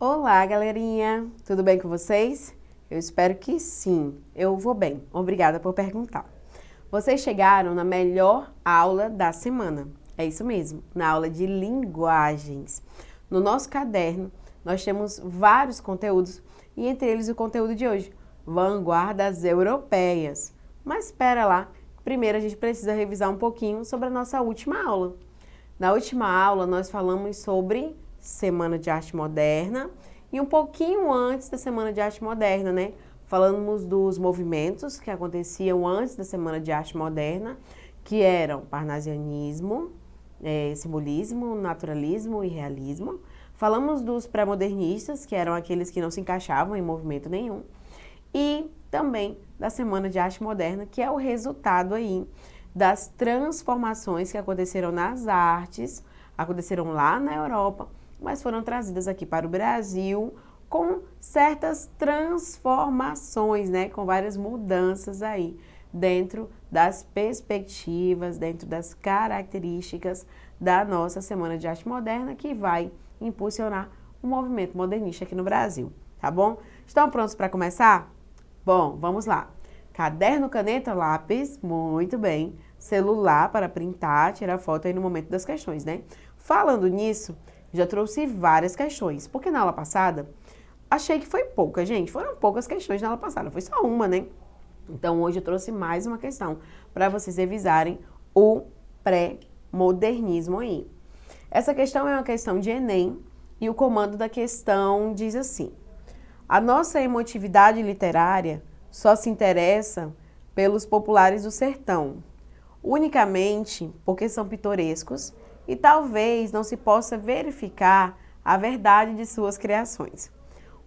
Olá, galerinha! Tudo bem com vocês? Eu espero que sim. Eu vou bem. Obrigada por perguntar. Vocês chegaram na melhor aula da semana. É isso mesmo, na aula de linguagens. No nosso caderno, nós temos vários conteúdos e entre eles o conteúdo de hoje, vanguardas europeias. Mas espera lá, primeiro a gente precisa revisar um pouquinho sobre a nossa última aula. Na última aula, nós falamos sobre Semana de Arte Moderna e um pouquinho antes da Semana de Arte Moderna, né? Falamos dos movimentos que aconteciam antes da Semana de Arte Moderna, que eram parnasianismo, simbolismo, naturalismo e realismo. Falamos dos pré-modernistas, que eram aqueles que não se encaixavam em movimento nenhum. E também da Semana de Arte Moderna, que é o resultado aí das transformações que aconteceram nas artes, aconteceram lá na Europa, mas foram trazidas aqui para o Brasil com certas transformações, né? Com várias mudanças aí dentro das perspectivas, dentro das características da nossa Semana de Arte Moderna, que vai impulsionar o movimento modernista aqui no Brasil, tá bom? Estão prontos para começar? Bom, vamos lá. Caderno, caneta, lápis, muito bem. Celular para printar, tirar foto aí no momento das questões, né? Falando nisso, já trouxe várias questões, porque na aula passada, achei que foi pouca, gente. Foram poucas questões na aula passada, foi só uma, né? Então, hoje eu trouxe mais uma questão para vocês revisarem o pré-modernismo aí. Essa questão é uma questão de Enem e o comando da questão diz assim: a nossa emotividade literária só se interessa pelos populares do sertão, unicamente porque são pitorescos e talvez não se possa verificar a verdade de suas criações.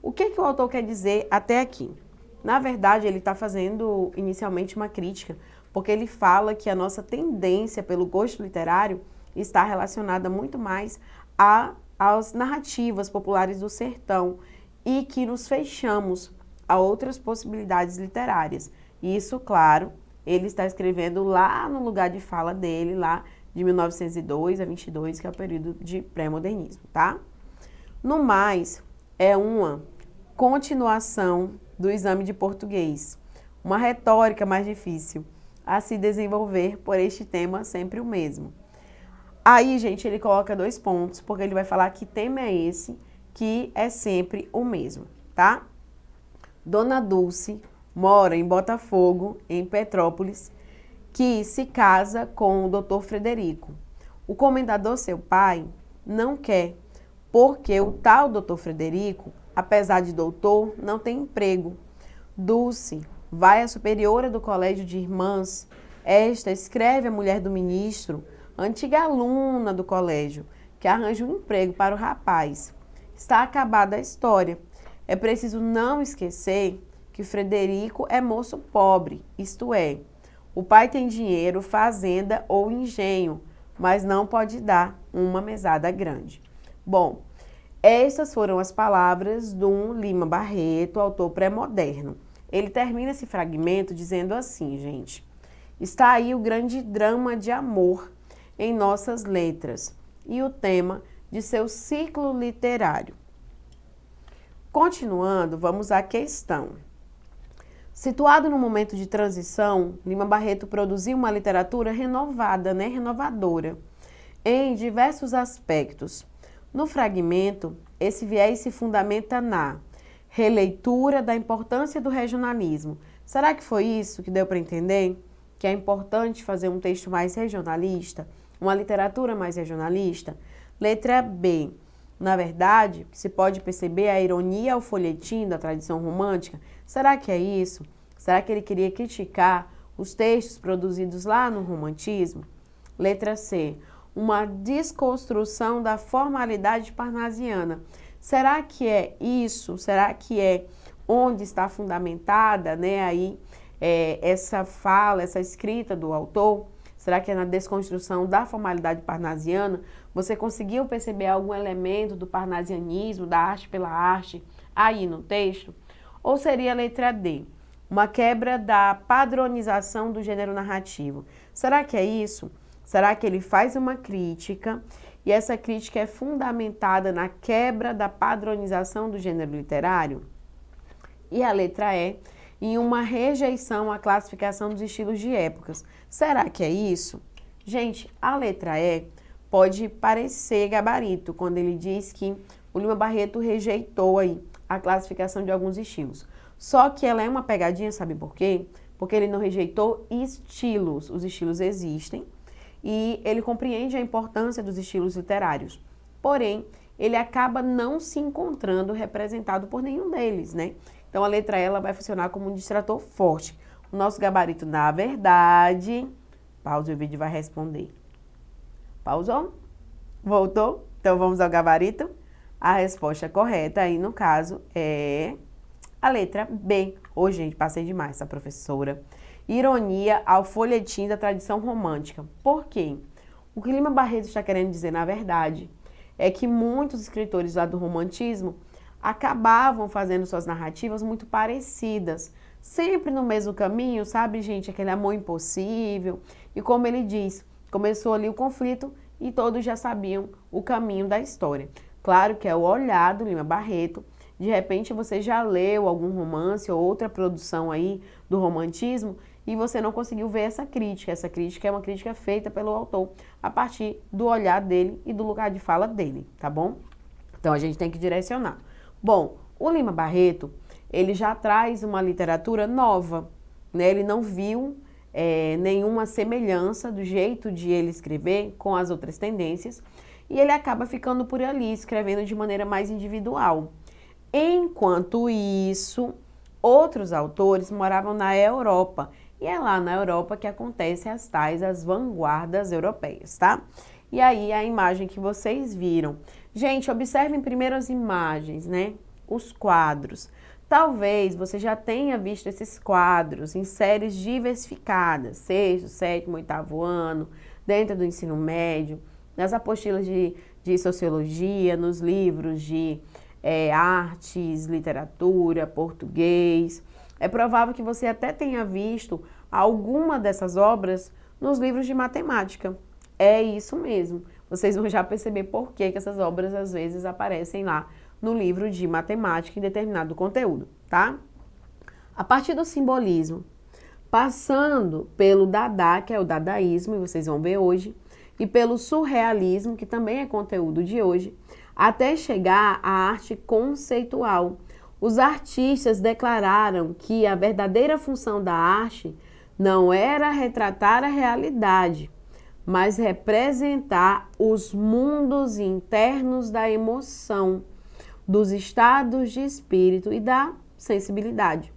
O que o autor quer dizer até aqui? Na verdade, ele está fazendo inicialmente uma crítica, porque ele fala que a nossa tendência pelo gosto literário está relacionada muito mais às narrativas populares do sertão e que nos fechamos a outras possibilidades literárias. Isso, claro, ele está escrevendo lá no lugar de fala dele, lá de 1902 a 22, que é o período de pré-modernismo, tá? No mais, é uma continuação do exame de português, uma retórica mais difícil a se desenvolver por este tema sempre o mesmo. Aí, gente, ele coloca 2 pontos, porque ele vai falar que tema é esse, que é sempre o mesmo, tá? Dona Dulce mora em Botafogo, em Petrópolis, que se casa com o Dr. Frederico. O comendador, seu pai, não quer, porque o tal Dr. Frederico, apesar de doutor, não tem emprego. Dulce vai à superiora do colégio de irmãs. Esta escreve à mulher do ministro, antiga aluna do colégio, que arranja um emprego para o rapaz. Está acabada a história. É preciso não esquecer que Frederico é moço pobre, isto é, o pai tem dinheiro, fazenda ou engenho, mas não pode dar uma mesada grande. Bom, essas foram as palavras do Lima Barreto, autor pré-moderno. Ele termina esse fragmento dizendo assim, gente: está aí o grande drama de amor em nossas letras e o tema de seu ciclo literário. Continuando, vamos à questão. Situado no momento de transição, Lima Barreto produziu uma literatura renovada, renovadora, em diversos aspectos. No fragmento, esse viés se fundamenta na releitura da importância do regionalismo. Será que foi isso que deu para entender? Que é importante fazer um texto mais regionalista, uma literatura mais regionalista? Letra B. Na verdade, se pode perceber a ironia ao folhetim da tradição romântica. Será que é isso? Será que ele queria criticar os textos produzidos lá no romantismo? Letra C. Uma desconstrução da formalidade parnasiana. Será que é isso? Será que é onde está fundamentada, essa fala, essa escrita do autor? Será que é na desconstrução da formalidade parnasiana? Você conseguiu perceber algum elemento do parnasianismo, da arte pela arte, aí no texto? Ou seria a letra D, uma quebra da padronização do gênero narrativo? Será que é isso? Será que ele faz uma crítica e essa crítica é fundamentada na quebra da padronização do gênero literário. E a letra E, em uma rejeição à classificação dos estilos de épocas. Será que é isso? Gente, a letra E pode parecer gabarito quando ele diz que o Lima Barreto rejeitou aí a classificação de alguns estilos. Só que ela é uma pegadinha, sabe por quê? Porque ele não rejeitou estilos. Os estilos existem e ele compreende a importância dos estilos literários. Porém, ele acaba não se encontrando representado por nenhum deles, né? Então, a letra E ela vai funcionar como um distrator forte. O nosso gabarito, na verdade... Pausa e o vídeo vai responder. Pausou? Voltou? Então, vamos ao gabarito? A resposta correta aí, no caso, é a letra B. Ô, gente, passei demais essa professora. Ironia ao folhetim da tradição romântica. Por quê? O que Lima Barreto está querendo dizer, na verdade, é que muitos escritores lá do romantismo acabavam fazendo suas narrativas muito parecidas, sempre no mesmo caminho, sabe, gente? Aquele amor impossível. E como ele diz, começou ali o conflito e todos já sabiam o caminho da história. Claro que é o olhar do Lima Barreto. De repente você já leu algum romance ou outra produção aí do romantismo e você não conseguiu ver essa crítica. Essa crítica é uma crítica feita pelo autor a partir do olhar dele e do lugar de fala dele, tá bom? Então a gente tem que direcionar. Bom, o Lima Barreto, ele já traz uma literatura nova, né? Ele não viu nenhuma semelhança do jeito de ele escrever com as outras tendências e ele acaba ficando por ali, escrevendo de maneira mais individual. Enquanto isso, outros autores moravam na Europa e é lá na Europa que acontecem as vanguardas europeias, tá? E aí a imagem que vocês viram. Gente, observem primeiro as imagens, né? Os quadros. Talvez você já tenha visto esses quadros em séries diversificadas, 6º, 7º, 8º ano, dentro do ensino médio, nas apostilas de sociologia, nos livros de artes, literatura, português. É provável que você até tenha visto alguma dessas obras nos livros de matemática. É isso mesmo. Vocês vão já perceber por que essas obras às vezes aparecem lá no livro de matemática em determinado conteúdo, tá? A partir do simbolismo, passando pelo Dada, que é o dadaísmo, e vocês vão ver hoje, e pelo surrealismo, que também é conteúdo de hoje, até chegar à arte conceitual. Os artistas declararam que a verdadeira função da arte não era retratar a realidade, mas representar os mundos internos da emoção, dos estados de espírito e da sensibilidade.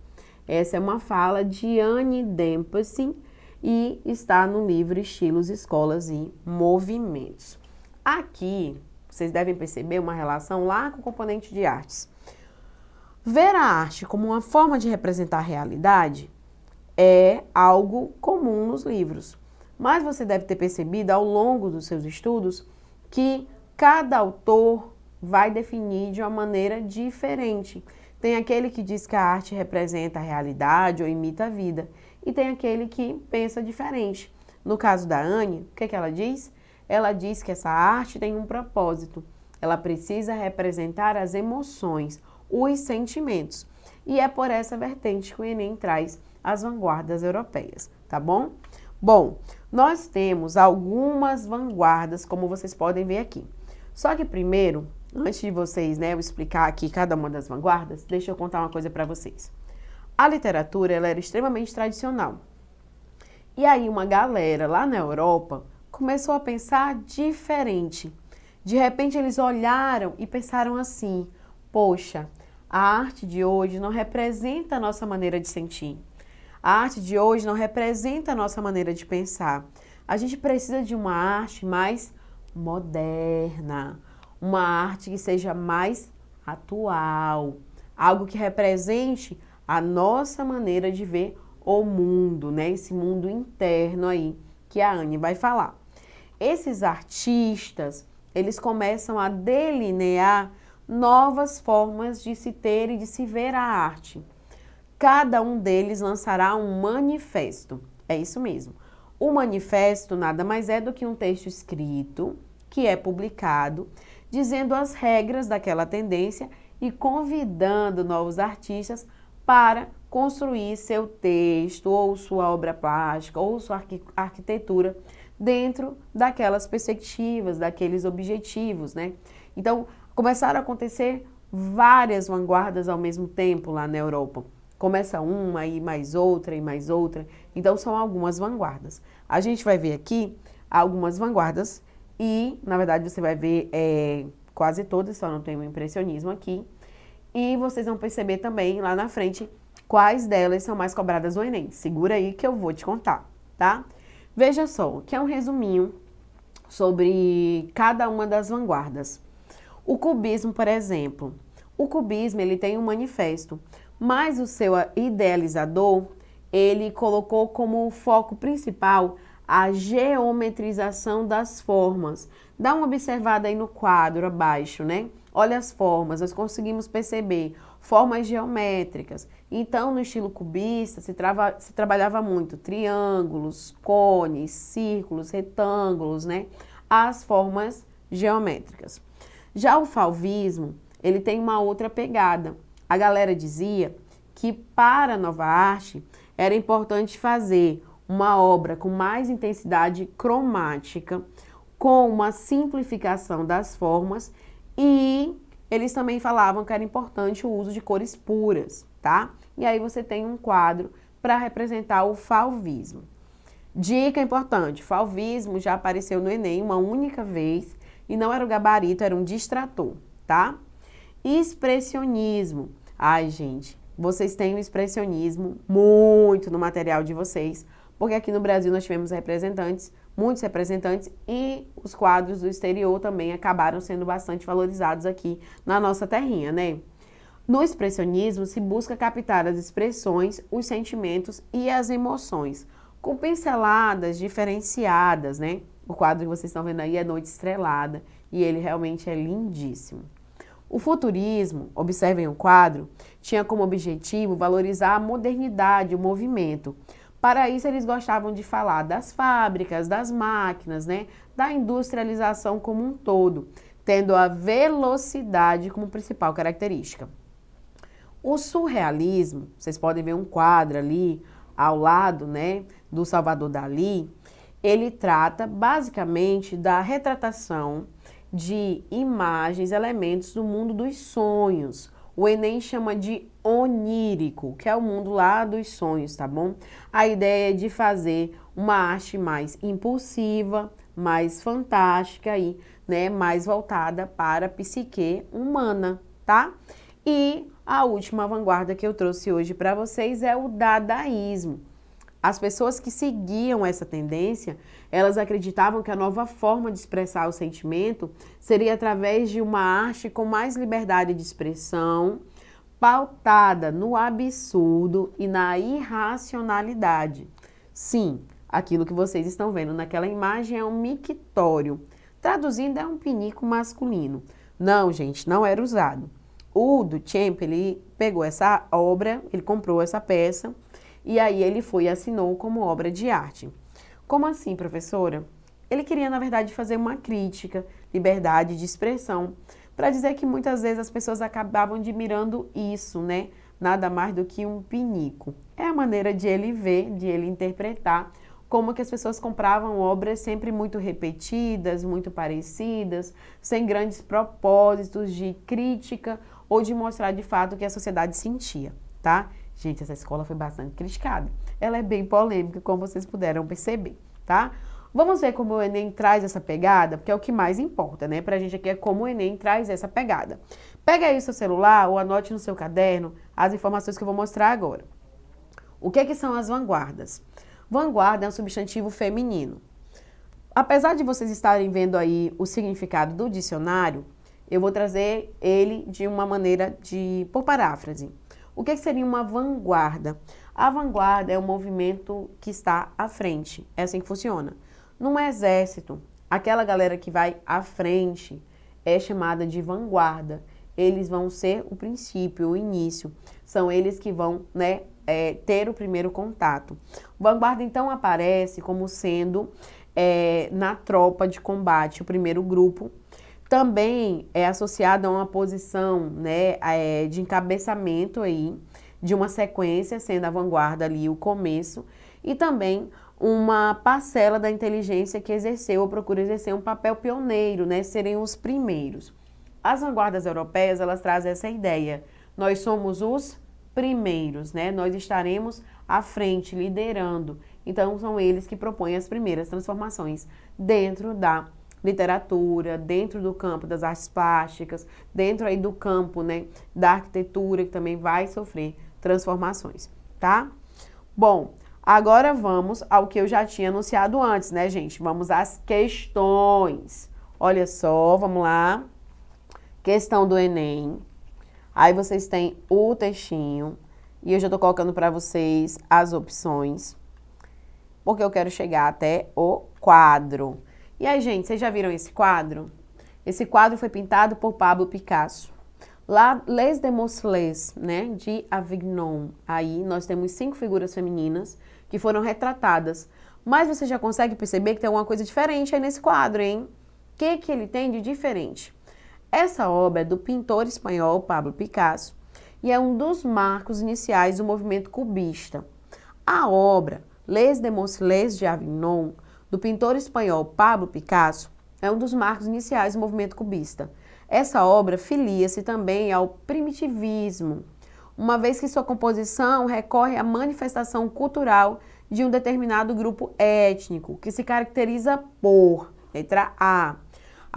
Essa é uma fala de Anne Dempsey e está no livro Estilos, Escolas e Movimentos. Aqui, vocês devem perceber uma relação lá com o componente de artes. Ver a arte como uma forma de representar a realidade é algo comum nos livros. Mas você deve ter percebido ao longo dos seus estudos que cada autor vai definir de uma maneira diferente. Tem aquele que diz que a arte representa a realidade ou imita a vida. E tem aquele que pensa diferente. No caso da Anne, o que ela diz? Ela diz que essa arte tem um propósito. Ela precisa representar as emoções, os sentimentos. E é por essa vertente que o Enem traz as vanguardas europeias, tá bom? Bom, nós temos algumas vanguardas, como vocês podem ver aqui. Só que primeiro, antes de vocês, eu explicar aqui cada uma das vanguardas, deixa eu contar uma coisa para vocês. A literatura, ela era extremamente tradicional. E aí uma galera lá na Europa começou a pensar diferente. De repente eles olharam e pensaram assim: poxa, a arte de hoje não representa a nossa maneira de sentir. A arte de hoje não representa a nossa maneira de pensar. A gente precisa de uma arte mais moderna, uma arte que seja mais atual, algo que represente a nossa maneira de ver o mundo, esse mundo interno aí que a Anne vai falar. Esses artistas, eles começam a delinear novas formas de se ter e de se ver a arte. Cada um deles lançará um manifesto. É isso mesmo. O manifesto nada mais é do que um texto escrito que é publicado, dizendo as regras daquela tendência e convidando novos artistas para construir seu texto, ou sua obra plástica, ou sua arquitetura dentro daquelas perspectivas, daqueles objetivos, né? Então, começaram a acontecer várias vanguardas ao mesmo tempo lá na Europa. Começa uma e mais outra e mais outra. Então, são algumas vanguardas. A gente vai ver aqui algumas vanguardas e, na verdade, você vai ver quase todas, só não tem o impressionismo aqui. E vocês vão perceber também lá na frente quais delas são mais cobradas no Enem. Segura aí que eu vou te contar, tá? Veja só, que é um resuminho sobre cada uma das vanguardas. O cubismo, por exemplo. O cubismo, ele tem um manifesto, mas o seu idealizador, ele colocou como foco principal a geometrização das formas. Dá uma observada aí no quadro abaixo, né? Olha as formas, nós conseguimos perceber formas geométricas. Então, no estilo cubista, se trabalhava muito triângulos, cones, círculos, retângulos, né? As formas geométricas. Já o fauvismo, ele tem uma outra pegada. A galera dizia que para a nova arte era importante fazer uma obra com mais intensidade cromática, com uma simplificação das formas, e eles também falavam que era importante o uso de cores puras, tá? E aí você tem um quadro para representar o fauvismo. Dica importante, fauvismo já apareceu no Enem uma única vez e não era o gabarito, era um distrator, tá? Expressionismo. Ai, gente, vocês têm o expressionismo muito no material de vocês, porque aqui no Brasil nós tivemos representantes, muitos representantes, e os quadros do exterior também acabaram sendo bastante valorizados aqui na nossa terrinha, né? No expressionismo se busca captar as expressões, os sentimentos e as emoções, com pinceladas diferenciadas, né? O quadro que vocês estão vendo aí é Noite Estrelada e ele realmente é lindíssimo. O futurismo, observem o quadro, tinha como objetivo valorizar a modernidade, o movimento. Para isso, eles gostavam de falar das fábricas, das máquinas, né? Da industrialização como um todo, tendo a velocidade como principal característica. O surrealismo, vocês podem ver um quadro ali ao lado, né, do Salvador Dalí, ele trata basicamente da retratação de imagens, elementos do mundo dos sonhos. O Enem chama de onírico, que é o mundo lá dos sonhos, tá bom? A ideia é de fazer uma arte mais impulsiva, mais fantástica aí, né? Mais voltada para a psique humana, tá? E a última vanguarda que eu trouxe hoje para vocês é o dadaísmo. As pessoas que seguiam essa tendência, elas acreditavam que a nova forma de expressar o sentimento seria através de uma arte com mais liberdade de expressão, pautada no absurdo e na irracionalidade. Sim, aquilo que vocês estão vendo naquela imagem é um mictório. Traduzindo, é um pinico masculino. Não, gente, não era usado. O Duchamp, ele pegou essa obra, ele comprou essa peça, e aí ele foi e assinou como obra de arte. Como assim, professora? Ele queria, na verdade, fazer uma crítica, liberdade de expressão, para dizer que muitas vezes as pessoas acabavam admirando isso, né? Nada mais do que um pinico. É a maneira de ele ver, de ele interpretar, como que as pessoas compravam obras sempre muito repetidas, muito parecidas, sem grandes propósitos de crítica ou de mostrar de fato o que a sociedade sentia, tá? Gente, essa escola foi bastante criticada. Ela é bem polêmica, como vocês puderam perceber, tá? Vamos ver como o Enem traz essa pegada, porque é o que mais importa, né? Pra gente aqui é como o Enem traz essa pegada. Pega aí o seu celular ou anote no seu caderno as informações que eu vou mostrar agora. O que são as vanguardas? Vanguarda é um substantivo feminino. Apesar de vocês estarem vendo aí o significado do dicionário, eu vou trazer ele de uma maneira por paráfrase. O que seria uma vanguarda? A vanguarda é um movimento que está à frente. É assim que funciona. Num exército, aquela galera que vai à frente é chamada de vanguarda. Eles vão ser o princípio, o início. São eles que vão, ter o primeiro contato. Vanguarda, então, aparece como sendo na tropa de combate, o primeiro grupo. Também é associado a uma posição, né, de encabeçamento aí, de uma sequência, sendo a vanguarda ali o começo, e também uma parcela da inteligência que exerceu ou procura exercer um papel pioneiro, né, serem os primeiros. As vanguardas europeias, elas trazem essa ideia, nós somos os primeiros, né, nós estaremos à frente, liderando, então são eles que propõem as primeiras transformações dentro da literatura, dentro do campo das artes plásticas, dentro aí do campo, né, da arquitetura, que também vai sofrer transformações, tá? Bom, agora vamos ao que eu já tinha anunciado antes, né, gente? Vamos às questões. Olha só, vamos lá. Questão do Enem. Aí vocês têm o textinho e eu já tô colocando para vocês as opções, porque eu quero chegar até o quadro. E aí, gente, vocês já viram esse quadro? Esse quadro foi pintado por Pablo Picasso. Lá, Les Demoiselles, né, de Avignon. Aí nós temos 5 figuras femininas que foram retratadas. Mas você já consegue perceber que tem alguma coisa diferente aí nesse quadro, hein? O que ele tem de diferente? Essa obra é do pintor espanhol Pablo Picasso e é um dos marcos iniciais do movimento cubista. A obra Les Demoiselles de Avignon, do pintor espanhol Pablo Picasso, é um dos marcos iniciais do movimento cubista. Essa obra filia-se também ao primitivismo, uma vez que sua composição recorre à manifestação cultural de um determinado grupo étnico, que se caracteriza por, letra A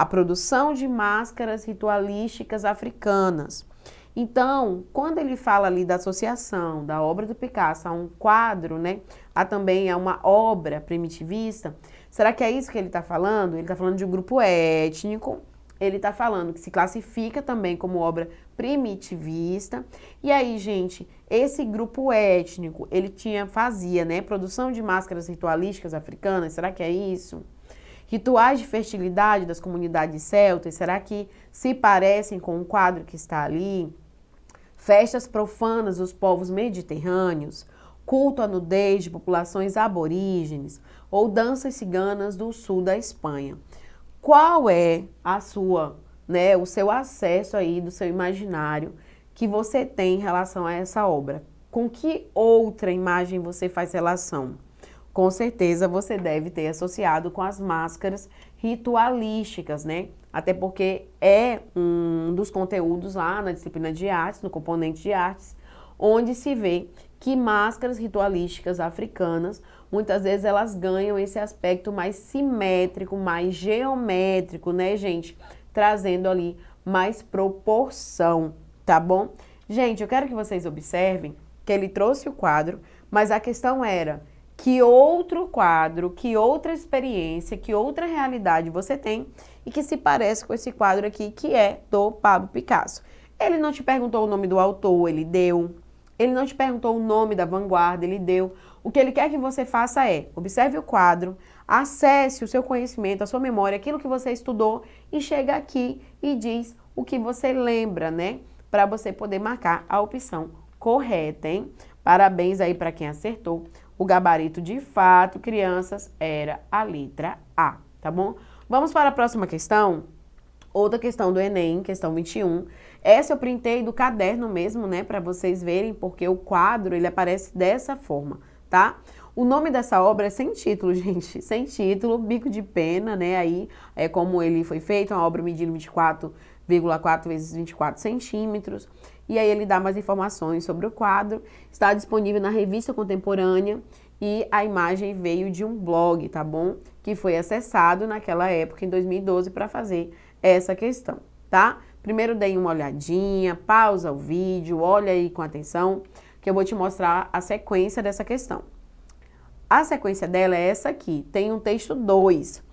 produção de máscaras ritualísticas africanas. Então, quando ele fala ali da associação da obra do Picasso a um quadro, né, a também a uma obra primitivista, será que é isso que ele está falando? Ele está falando de um grupo étnico, ele está falando que se classifica também como obra primitivista. E aí, gente, esse grupo étnico, ele fazia, né, produção de máscaras ritualísticas africanas, será que é isso? Rituais de fertilidade das comunidades celtas, será que se parecem com o quadro que está ali? Festas profanas dos povos mediterrâneos, culto à nudez de populações aborígenes ou danças ciganas do sul da Espanha. Qual é a sua, né, o seu acesso aí do seu imaginário que você tem em relação a essa obra? Com que outra imagem você faz relação? Com certeza você deve ter associado com as máscaras ritualísticas, né? Até porque é um dos conteúdos lá na disciplina de artes, no componente de artes, onde se vê que máscaras ritualísticas africanas, muitas vezes elas ganham esse aspecto mais simétrico, mais geométrico, né, gente? Trazendo ali mais proporção, tá bom? Gente, eu quero que vocês observem que ele trouxe o quadro, mas a questão era: que outro quadro, que outra experiência, que outra realidade você tem e que se parece com esse quadro aqui, que é do Pablo Picasso. Ele não te perguntou o nome do autor, ele deu. Ele não te perguntou o nome da vanguarda, ele deu. O que ele quer que você faça é: observe o quadro, acesse o seu conhecimento, a sua memória, aquilo que você estudou e chega aqui e diz o que você lembra, né? Para você poder marcar a opção correta, hein? Parabéns aí para quem acertou. O gabarito de fato, crianças, era a letra A, tá bom? Vamos para a próxima questão. Outra questão do Enem, questão 21. Essa eu printei do caderno mesmo, né, para vocês verem, porque o quadro, ele aparece dessa forma, tá? O nome dessa obra é sem título, gente, sem título, bico de pena, né, aí é como ele foi feito, uma obra medindo 24,4 vezes 24 centímetros. E aí ele dá mais informações sobre o quadro, está disponível na Revista Contemporânea e a imagem veio de um blog, tá bom? Que foi acessado naquela época, em 2012, para fazer essa questão, tá? Primeiro deem uma olhadinha, pausa o vídeo, olha aí com atenção, que eu vou te mostrar a sequência dessa questão. A sequência dela é essa aqui, tem um texto 2.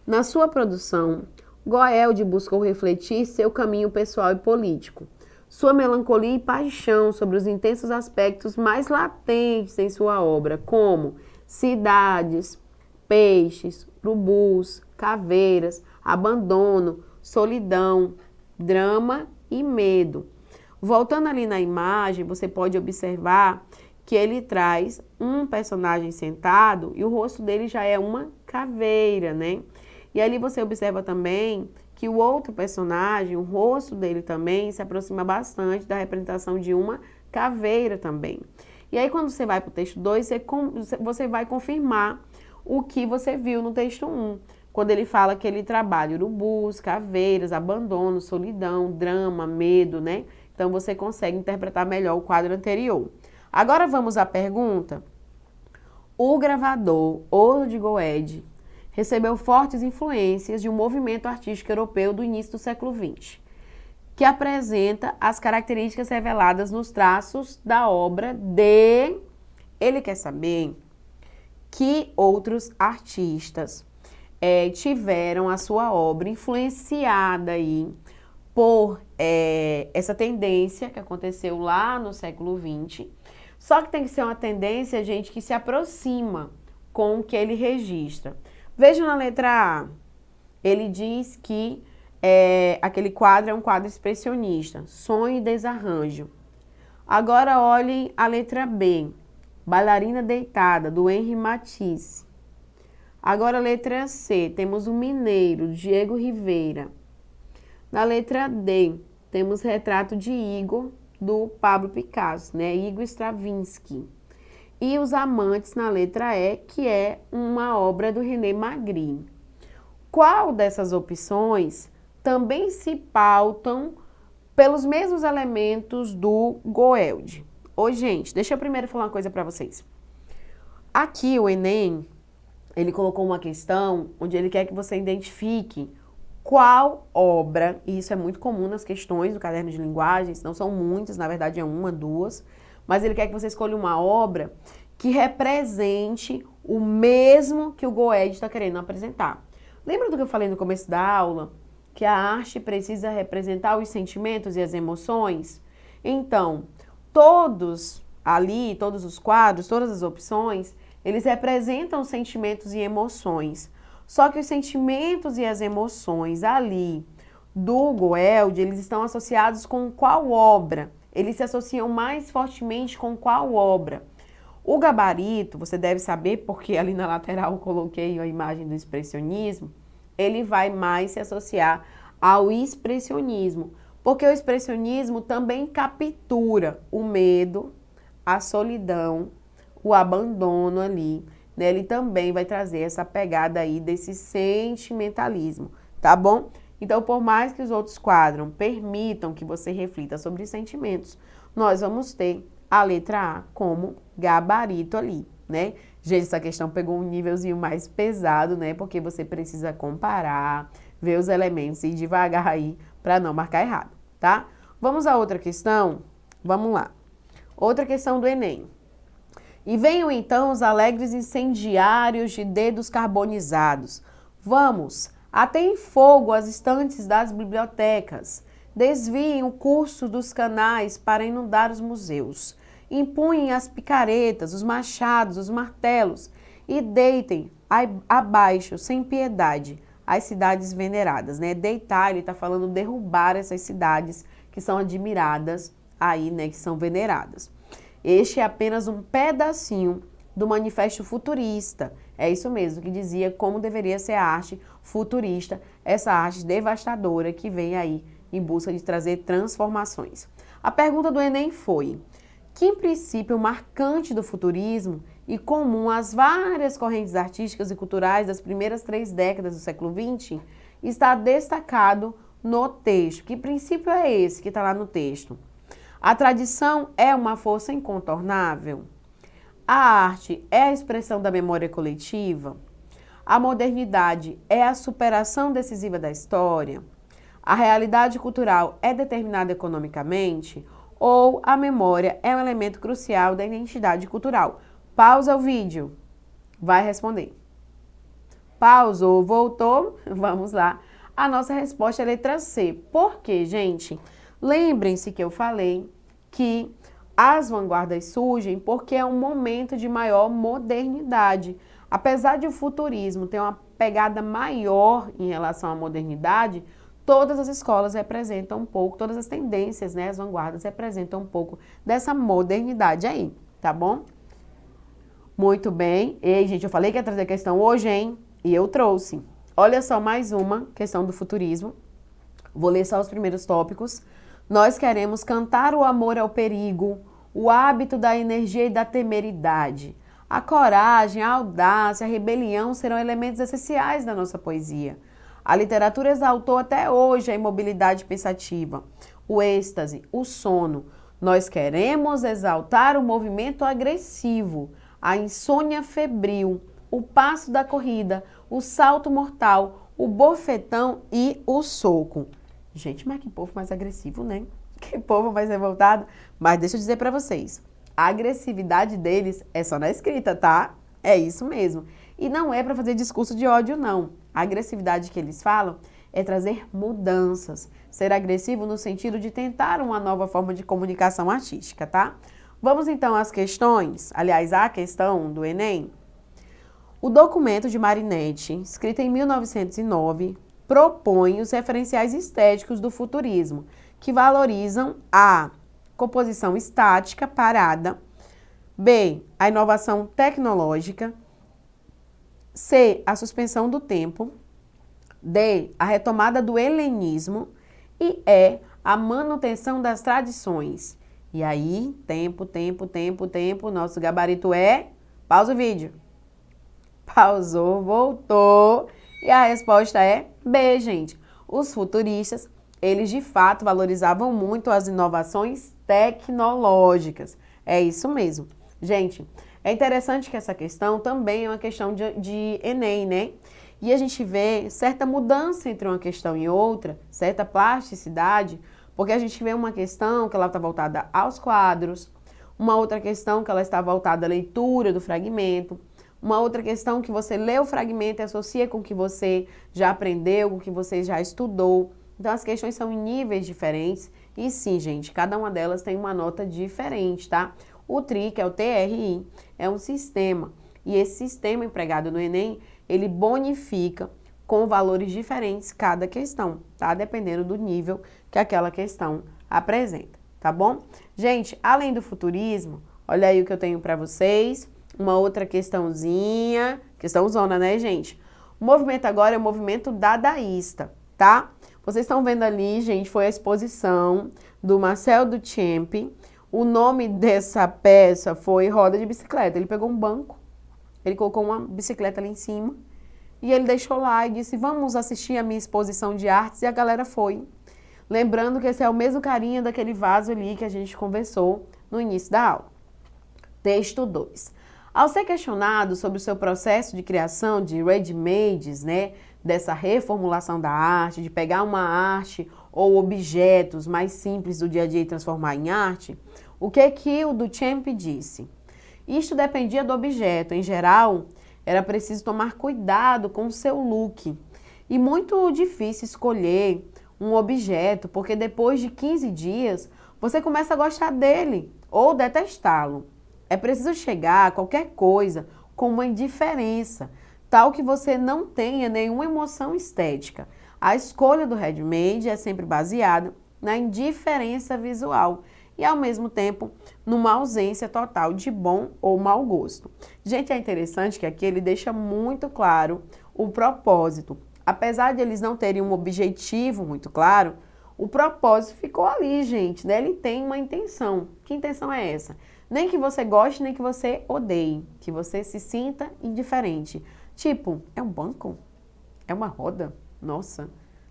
Na sua produção, Goeldi buscou refletir seu caminho pessoal e político, sua melancolia e paixão sobre os intensos aspectos mais latentes em sua obra, como cidades, peixes, urubus, caveiras, abandono, solidão, drama e medo. Voltando ali na imagem, você pode observar que ele traz um personagem sentado e o rosto dele já é uma caveira, né? E ali você observa também que o outro personagem, o rosto dele também se aproxima bastante da representação de uma caveira também. E aí quando você vai para o texto 2, você vai confirmar o que você viu no texto 1, quando ele fala que ele trabalha urubus, caveiras, abandono, solidão, drama, medo, né? Então você consegue interpretar melhor o quadro anterior. Agora vamos à pergunta. O gravador Ouro de Goethe recebeu fortes influências de um movimento artístico europeu do início do século XX, que apresenta as características reveladas nos traços da obra de... Ele quer saber que outros artistas tiveram a sua obra influenciada aí por essa tendência que aconteceu lá no século XX. Só que tem que ser uma tendência, gente, que se aproxima com o que ele registra. Veja na letra A, ele diz que aquele quadro é um quadro expressionista, sonho e desarranjo. Agora olhem a letra B, Bailarina Deitada, do Henri Matisse. Agora a letra C, temos o Mineiro, Diego Rivera. Na letra D, temos Retrato de Igor, do Pablo Picasso, né? Igor Stravinsky. E Os Amantes, na letra E, que é uma obra do René Magritte. Qual dessas opções também se pautam pelos mesmos elementos do Goeldi? Ô, gente, deixa eu primeiro falar uma coisa para vocês. Aqui o Enem, ele colocou uma questão onde ele quer que você identifique qual obra, e isso é muito comum nas questões do caderno de linguagens, não são muitas, na verdade é uma, duas, mas ele quer que você escolha uma obra que represente o mesmo que o Goethe está querendo apresentar. Lembra do que eu falei no começo da aula? Que a arte precisa representar os sentimentos e as emoções? Então, todos ali, todos os quadros, todas as opções, eles representam sentimentos e emoções. Só que os sentimentos e as emoções ali do Goeldi, eles estão associados com qual obra? Eles se associam mais fortemente com qual obra? O gabarito, você deve saber, porque ali na lateral eu coloquei a imagem do expressionismo, ele vai mais se associar ao expressionismo, porque o expressionismo também captura o medo, a solidão, o abandono ali, né? Ele também vai trazer essa pegada aí desse sentimentalismo, tá bom? Então, por mais que os outros quadros permitam que você reflita sobre sentimentos, nós vamos ter a letra A como gabarito ali, né? Gente, essa questão pegou um nívelzinho mais pesado, né? Porque você precisa comparar, ver os elementos e ir devagar aí para não marcar errado, tá? Vamos a outra questão? Vamos lá. Outra questão do Enem. E venham então os alegres incendiários de dedos carbonizados. Vamos, ateiem fogo as estantes das bibliotecas. Desviem o curso dos canais para inundar os museus. Empunhem as picaretas, os machados, os martelos e deitem abaixo, sem piedade, as cidades veneradas, né? Deitar, ele está falando derrubar essas cidades que são admiradas aí, né? Que são veneradas. Este é apenas um pedacinho do Manifesto Futurista. É isso mesmo, que dizia como deveria ser a arte futurista, essa arte devastadora que vem aí em busca de trazer transformações. A pergunta do Enem foi: que princípio marcante do futurismo e comum às várias correntes artísticas e culturais das primeiras 3 décadas do século XX está destacado no texto? Que princípio é esse que está lá no texto? A tradição é uma força incontornável? A arte é a expressão da memória coletiva? A modernidade é a superação decisiva da história? A realidade cultural é determinada economicamente? Ou a memória é um elemento crucial da identidade cultural? Pausa o vídeo. Vai responder. Pausou, voltou? Vamos lá. A nossa resposta é a letra C. Por quê, gente? Lembrem-se que eu falei que as vanguardas surgem porque é um momento de maior modernidade. Apesar de o futurismo ter uma pegada maior em relação à modernidade, todas as escolas representam um pouco, todas as tendências, né, as vanguardas representam um pouco dessa modernidade aí, tá bom? Muito bem. Ei, gente, eu falei que ia trazer questão hoje, hein? E eu trouxe. Olha só mais uma questão do futurismo. Vou ler só os primeiros tópicos. Nós queremos cantar o amor ao perigo, o hábito da energia e da temeridade. A coragem, a audácia, a rebelião serão elementos essenciais da nossa poesia. A literatura exaltou até hoje a imobilidade pensativa, o êxtase, o sono. Nós queremos exaltar o movimento agressivo, a insônia febril, o passo da corrida, o salto mortal, o bofetão e o soco. Gente, mas que povo mais agressivo, né? Que povo mais revoltado. Mas deixa eu dizer pra vocês, a agressividade deles é só na escrita, tá? É isso mesmo. E não é pra fazer discurso de ódio, não. A agressividade que eles falam é trazer mudanças. Ser agressivo no sentido de tentar uma nova forma de comunicação artística, tá? Vamos então às questões, aliás, à questão do Enem. O documento de Marinetti, escrito em 1909, propõe os referenciais estéticos do futurismo, que valorizam a composição estática, parada, B, a inovação tecnológica, C, a suspensão do tempo, D, a retomada do helenismo e E, a manutenção das tradições. E aí, tempo, nosso gabarito é... Pausa o vídeo. Pausou, voltou. E a resposta é B, gente. Os futuristas, eles de fato valorizavam muito as inovações tecnológicas. É isso mesmo. Gente, é interessante que essa questão também é uma questão de Enem, né? E a gente vê certa mudança entre uma questão e outra, certa plasticidade, porque a gente vê uma questão que ela está voltada aos quadros, uma outra questão que ela está voltada à leitura do fragmento, uma outra questão que você lê o fragmento e associa com o que você já aprendeu, com o que você já estudou. Então, as questões são em níveis diferentes e sim, gente, cada uma delas tem uma nota diferente, tá? O TRI, que é o TRI, é um sistema e esse sistema empregado no Enem, ele bonifica com valores diferentes cada questão, tá? Dependendo do nível que aquela questão apresenta, tá bom? Gente, além do futurismo, olha aí o que eu tenho para vocês. Uma outra questãozinha, questãozona, né, gente? O movimento agora é o movimento dadaísta, tá? Vocês estão vendo ali, gente, foi a exposição do Marcel Duchamp. O nome dessa peça foi Roda de Bicicleta. Ele pegou um banco, ele colocou uma bicicleta ali em cima e ele deixou lá e disse, vamos assistir a minha exposição de artes, e a galera foi. Lembrando que esse é o mesmo carinha daquele vaso ali que a gente conversou no início da aula. Texto 2. Ao ser questionado sobre o seu processo de criação de ready-mades, né, dessa reformulação da arte, de pegar uma arte ou objetos mais simples do dia a dia e transformar em arte, o que o Duchamp disse? Isto dependia do objeto. Em geral, era preciso tomar cuidado com o seu look. E muito difícil escolher um objeto, porque depois de 15 dias, você começa a gostar dele ou detestá-lo. É preciso chegar a qualquer coisa com uma indiferença, tal que você não tenha nenhuma emoção estética. A escolha do ready-made é sempre baseada na indiferença visual e, ao mesmo tempo, numa ausência total de bom ou mau gosto. Gente, é interessante que aqui ele deixa muito claro o propósito. Apesar de eles não terem um objetivo muito claro, o propósito ficou ali, gente, né? Ele tem uma intenção. Que intenção é essa? Nem que você goste, nem que você odeie, que você se sinta indiferente. Tipo, é um banco? É uma roda? Nossa,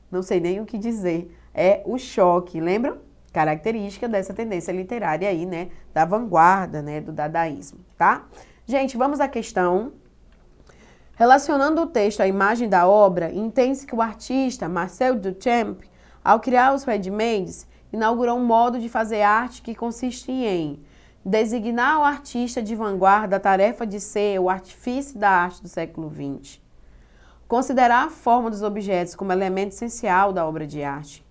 não sei nem o que dizer. É o choque, lembram? Característica dessa tendência literária aí, né? Da vanguarda, né? Do dadaísmo, tá? Gente, vamos à questão. Relacionando o texto à imagem da obra, entende-se que o artista Marcel Duchamp, ao criar os ready-mades, inaugurou um modo de fazer arte que consiste em designar ao artista de vanguarda a tarefa de ser o artifício da arte do século XX. Considerar a forma dos objetos como elemento essencial da obra de arte.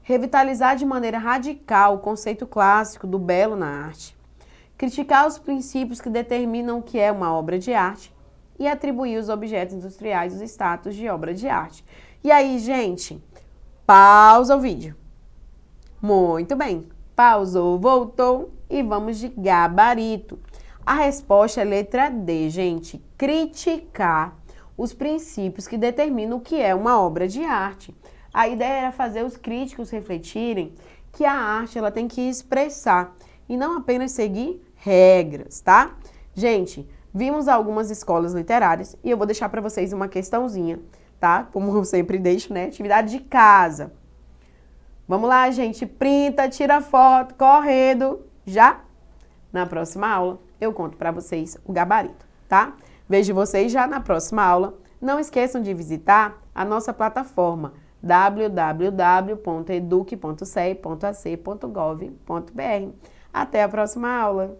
Revitalizar de maneira radical o conceito clássico do belo na arte. Criticar os princípios que determinam o que é uma obra de arte e atribuir aos objetos industriais os status de obra de arte. E aí, gente, pausa o vídeo. Muito bem. Pausou, voltou e vamos de gabarito. A resposta é letra D, gente. Criticar os princípios que determinam o que é uma obra de arte. A ideia era fazer os críticos refletirem que a arte ela tem que expressar e não apenas seguir regras, tá? Gente, vimos algumas escolas literárias e eu vou deixar para vocês uma questãozinha, tá? Como eu sempre deixo, né? Atividade de casa. Vamos lá, gente. Printa, tira foto, correndo. Já? Na próxima aula eu conto para vocês o gabarito, tá? Vejo vocês já na próxima aula. Não esqueçam de visitar a nossa plataforma www.eduque.ce.ac.gov.br. Até a próxima aula!